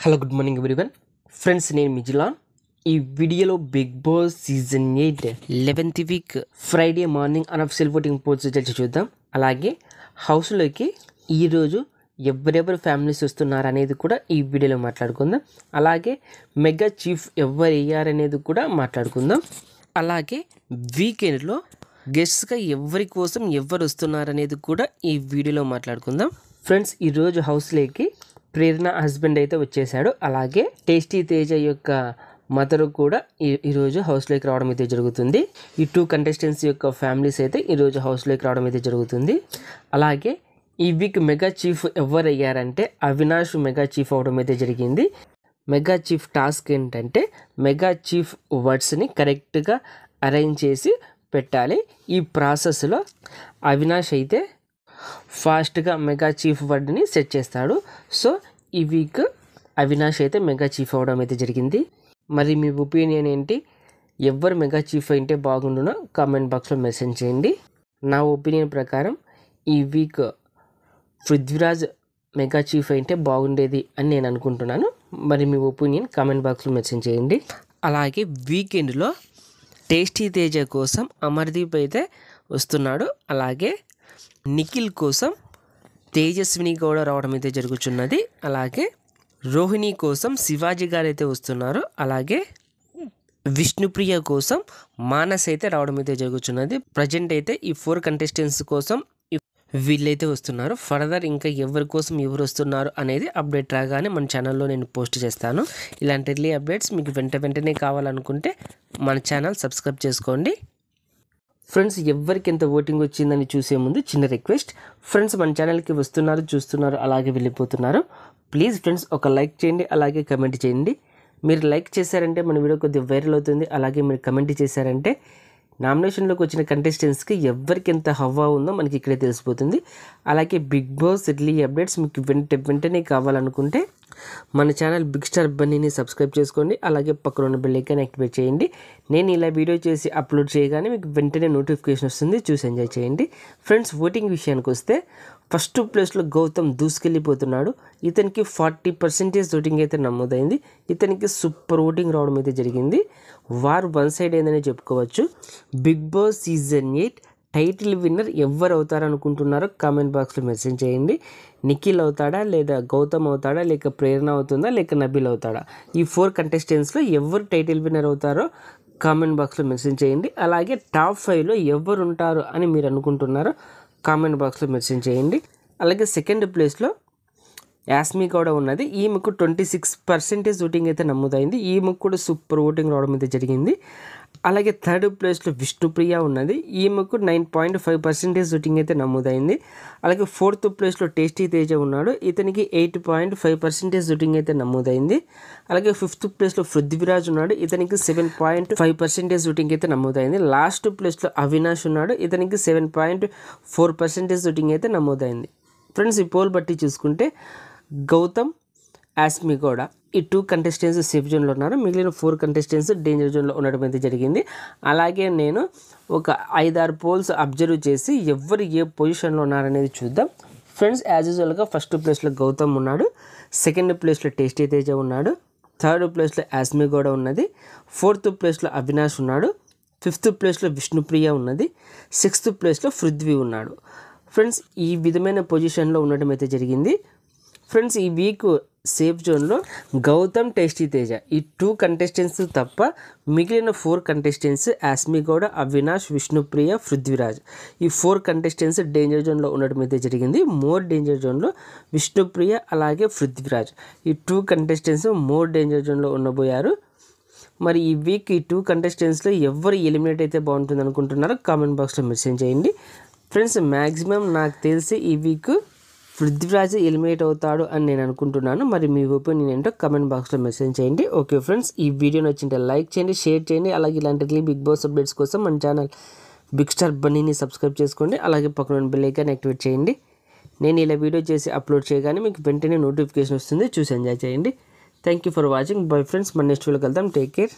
Hello good morning everyone friends, నేను మిజిలాన్. ఈ వీడియోలో Bigg Boss season 8 11th week Friday morning unofficial voting polls చూద్దాం. అలాగే హౌస్లోకి ఈరోజు ఎవరెవరు ఫ్యామిలీస్ వస్తున్నారు అనేది కూడా ఈ వీడియోలో మాట్లాడుకుందాం. అలాగే మెగా చీఫ్ ఎవరు అయ్యారనేది కూడా మాట్లాడుకుందాం. అలాగే వీకెండ్లో గెస్ట్గా ఎవరి కోసం ఎవరు వస్తున్నారనేది కూడా ఈ వీడియోలో మాట్లాడుకుందాం. ఫ్రెండ్స్, ఈరోజు హౌస్లోకి ప్రేరణ హస్బెండ్ అయితే వచ్చేసాడు. అలాగే టేస్టీ తేజ యొక్క మదర్ కూడా ఈరోజు హౌస్లోకి రావడం అయితే జరుగుతుంది. ఈ 2 కంటెస్టెంట్స్ యొక్క ఫ్యామిలీస్ అయితే ఈరోజు హౌస్లోకి రావడం అయితే జరుగుతుంది. అలాగే ఈ వీక్ మెగా చీఫ్ ఎవరు అయ్యారంటే అవినాష్ మెగా చీఫ్ అవడం అయితే జరిగింది. మెగా చీఫ్ టాస్క్ ఏంటంటే మెగా చీఫ్ వర్డ్స్ని కరెక్ట్గా అరేంజ్ చేసి పెట్టాలి. ఈ ప్రాసెస్లో అవినాష్ అయితే ఫాస్ట్గా మెగా చీఫ్ వర్డ్ని సెట్ చేస్తాడు. సో ఈ వీక్ అవినాష్ అయితే మెగా చీఫ్ అవడం అయితే జరిగింది. మరి మీ ఒపీనియన్ ఏంటి? ఎవరు మెగా చీఫ్ అయితే బాగుండునో కామెంట్ బాక్స్లో మెసేజ్ చేయండి. నా ఒపీనియన్ ప్రకారం ఈ వీక్ పృథ్వీరాజ్ మెగా చీఫ్ అయితే బాగుండేది అని నేను అనుకుంటున్నాను. మరి మీ ఒపీనియన్ కామెంట్ బాక్స్లో మెసేజ్ చేయండి. అలాగే వీకెండ్లో టేస్టీ తేజ కోసం అమర్దీప్ అయితే వస్తున్నాడు. అలాగే నిఖిల్ కోసం తేజస్విని కూడా రావడం అయితే జరుగుతున్నది. అలాగే రోహిణి కోసం శివాజీ గారు అయితే వస్తున్నారు. అలాగే విష్ణుప్రియ కోసం మానస్ అయితే రావడం అయితే జరుగుతున్నది. ప్రజెంట్ అయితే ఈ 4 కంటెస్టెంట్స్ కోసం వీళ్ళైతే వస్తున్నారు. ఫర్దర్ ఇంకా ఎవరి కోసం ఎవరు వస్తున్నారు అనేది అప్డేట్ రాగానే మన ఛానల్లో నేను పోస్ట్ చేస్తాను. ఇలాంటి ఎర్లీ అప్డేట్స్ మీకు వెంటనే కావాలనుకుంటే మన ఛానల్ సబ్స్క్రైబ్ చేసుకోండి. ఫ్రెండ్స్, ఎవరికి ఎంత ఓటింగ్ వచ్చిందని చూసే ముందు చిన్న రిక్వెస్ట్. ఫ్రెండ్స్, మన ఛానల్కి వస్తున్నారు, చూస్తున్నారు, అలాగే వెళ్ళిపోతున్నారు. ప్లీజ్ ఫ్రెండ్స్ ఒక లైక్ చేయండి, అలాగే కమెంట్ చేయండి. మీరు లైక్ చేశారంటే మన వీడియో కొద్దిగా వైరల్ అవుతుంది. అలాగే మీరు కమెంట్ చేశారంటే నామినేషన్లోకి వచ్చిన కంటెస్టెంట్స్కి ఎవరికి ఎంత హవా ఉందో మనకి ఇక్కడే తెలిసిపోతుంది. అలాగే బిగ్ బాస్ ఎర్లీ అప్డేట్స్ మీకు వెంటనే కావాలనుకుంటే మన ఛానల్ బిగ్ స్టార్ బన్నీని సబ్స్క్రైబ్ చేసుకోండి. అలాగే పక్కన ఉన్న బెల్ ఐకాన్ యాక్టివేట్ చేయండి. నేను ఇలా వీడియో చేసి అప్లోడ్ చేయగానే మీకు వెంటనే నోటిఫికేషన్ వస్తుంది, చూసి ఎంజాయ్ చేయండి. ఫ్రెండ్స్, ఓటింగ్ విషయానికి వస్తే ఫస్ట్ ప్లేస్లో గౌతమ్ దూసుకెళ్ళిపోతున్నాడు. ఇతనికి 40% ఓటింగ్ అయితే నమోదైంది. ఇతనికి సూపర్ ఓటింగ్ రావడం అయితే జరిగింది. వార్ వన్ సైడ్ ఏందని చెప్పుకోవచ్చు. Bigg Boss season 8 title winner ఎవరు అవుతారనుకుంటున్నారో కామెంట్ బాక్స్లో మెసేజ్ చేయండి. నిఖిల్ అవుతాడా, లేదా గౌతమ్ అవుతాడా, లేక ప్రేరణ అవుతుందా, లేక నబీల్ అవుతాడా? ఈ 4 కంటెస్టెంట్స్లో ఎవరు టైటిల్ విన్నర్ అవుతారో కామెంట్ బాక్స్లో మెసేజ్ చేయండి. అలాగే టాప్ 5లో ఎవరు ఉంటారు అని మీరు అనుకుంటున్నారో కామెంట్ బాక్స్లో మెసేజ్ చేయండి. అలాగే సెకండ్ ప్లేస్లో యాస్మి కూడా ఉన్నది. ఈమెకు 26% ఓటింగ్ అయితే నమోదైంది. ఈమెకు కూడా సూపర్ ఓటింగ్ రావడం అయితే జరిగింది. అలాగే థర్డ్ ప్లేస్లో విష్ణుప్రియ ఉన్నది. ఈమెకు 9.5% ఓటింగ్ అయితే నమోదైంది. అలాగే ఫోర్త్ ప్లేస్లో టేస్టీ తేజ ఉన్నాడు. ఇతనికి 8.5% ఓటింగ్ అయితే నమోదైంది. అలాగే ఫిఫ్త్ ప్లేస్లో పృథ్వీరాజ్ ఉన్నాడు. ఇతనికి 7.5% ఓటింగ్ అయితే నమోదైంది. లాస్ట్ ప్లేస్లో అవినాష్ ఉన్నాడు. ఇతనికి 7.4% ఓటింగ్ అయితే నమోదైంది. ఫ్రెండ్స్, ఈ పోల్ బట్టి చూసుకుంటే గౌతమ్, యాస్మి కూడా ఈ 2 కంటెస్టెంట్స్ సేఫ్ జోన్లో ఉన్నారు. మిగిలిన 4 కంటెస్టెంట్స్ డేంజర్ జోన్లో ఉండడం అయితే జరిగింది. అలాగే నేను ఒక 5-6 పోల్స్ అబ్జర్వ్ చేసి ఎవరు ఏ పొజిషన్లో ఉన్నారనేది చూద్దాం. ఫ్రెండ్స్, యాజ్ యూజువల్గా ఫస్ట్ ప్లేస్లో గౌతమ్ ఉన్నాడు. సెకండ్ ప్లేస్లో టేస్టీ తేజ ఉన్నాడు. థర్డ్ ప్లేస్లో యాస్మి కూడా ఉన్నది. ఫోర్త్ ప్లేస్లో అవినాష్ ఉన్నాడు. ఫిఫ్త్ ప్లేస్లో విష్ణుప్రియ ఉన్నది. సిక్స్త్ ప్లేస్లో పృథ్వీ ఉన్నాడు. ఫ్రెండ్స్, ఈ విధమైన పొజిషన్లో ఉండడం అయితే జరిగింది. ఫ్రెండ్స్, ఈ వీక్ సేఫ్ జోన్లో గౌతమ్, టేస్టీ తేజ ఈ 2 కంటెస్టెంట్స్ తప్ప మిగిలిన 4 కంటెస్టెంట్స్ యాస్మి గౌడ, అవినాష్, విష్ణుప్రియ, పృథ్వీరాజ్ ఈ 4 కంటెస్టెంట్స్ డేంజర్ జోన్లో ఉండడం అయితే జరిగింది. మోర్ డేంజర్ జోన్లో విష్ణుప్రియ అలాగే పృథ్వీరాజ్ ఈ 2 కంటెస్టెంట్స్ మోర్ డేంజర్ జోన్లో ఉండబోయారు. మరి ఈ వీక్ ఈ 2 కంటెస్టెంట్స్లో ఎవరు ఎలిమినేట్ అయితే బాగుంటుంది అనుకుంటున్నారో కామెంట్ బాక్స్లో మెసేజ్ చేయండి. ఫ్రెండ్స్, మ్యాక్సిమం నాకు తెలిసి ఈ వీక్ పృథ్వీరాజ్ ఎలిమినేట్ అవుతాడు అని నేను అనుకుంటున్నాను. మరి మీ ఒపీనియన్ ఏంటో కమెంట్ బాక్స్లో మెసేజ్ చేయండి. ఓకే ఫ్రెండ్స్, ఈ వీడియో నచ్చింటే లైక్ చేయండి, షేర్ చేయండి. అలాగే ఇలాంటి బిగ్ బాస్ అప్డేట్స్ కోసం మన ఛానల్ బిగ్ స్టార్ బన్నీని సబ్స్క్రైబ్ చేసుకోండి. అలాగే పక్కన బెల్ ఐకాన్ యాక్టివేట్ చేయండి. నేను ఇలా వీడియో చేసి అప్లోడ్ చేయగానే మీకు వెంటనే నోటిఫికేషన్ వస్తుంది, చూసి ఎంజాయ్ చేయండి. Thank you for watching. Bye friends, మన నెక్స్ట్ వీడియోకి వెళ్దాం. Take care.